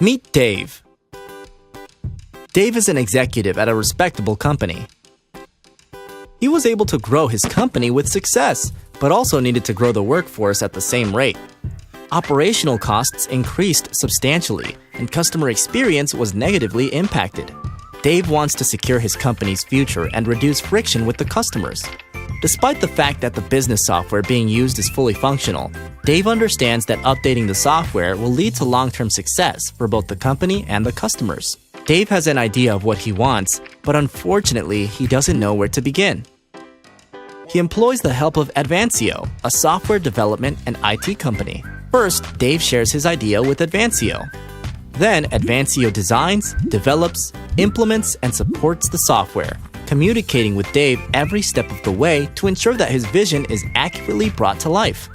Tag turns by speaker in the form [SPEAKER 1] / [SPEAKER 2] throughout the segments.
[SPEAKER 1] Meet Dave. Dave is an executive at a respectable company. He was able to grow his company with success, but also needed to grow the workforce at the same rate. Operational costs increased substantially, and customer experience was negatively impacted. Dave wants to secure his company's future and reduce friction with the customers. Despite the fact that the business software being used is fully functional, Dave understands that updating the software will lead to long-term success for both the company and the customers. Dave has an idea of what he wants, but unfortunately, he doesn't know where to begin. He employs the help of Advancio, a software development and IT company. First, Dave shares his idea with Advancio. Then, Advancio designs, develops, implements, and supports the software, communicating with Dave every step of the way to ensure that his vision is accurately brought to life.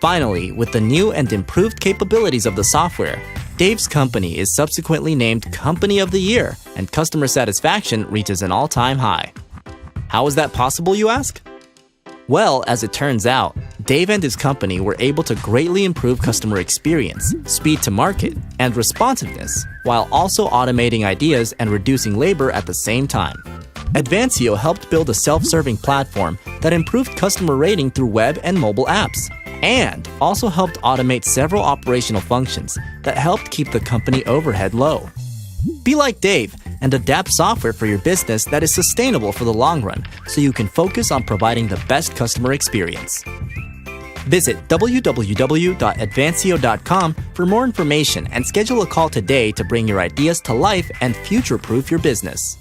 [SPEAKER 1] Finally, with the new and improved capabilities of the software, Dave's company is subsequently named Company of the Year, and customer satisfaction reaches an all-time high. How is that possible, you ask? Well, as it turns out, Dave and his company were able to greatly improve customer experience, speed to market, and responsiveness, while also automating ideas and reducing labor at the same time. Advancio helped build a self-serving platform that improved customer rating through web and mobile apps, and also helped automate several operational functions that helped keep the company overhead low. Be like Dave and adapt software for your business that is sustainable for the long run so you can focus on providing the best customer experience. Visit www.advancio.com for more information and schedule a call today to bring your ideas to life and future-proof your business.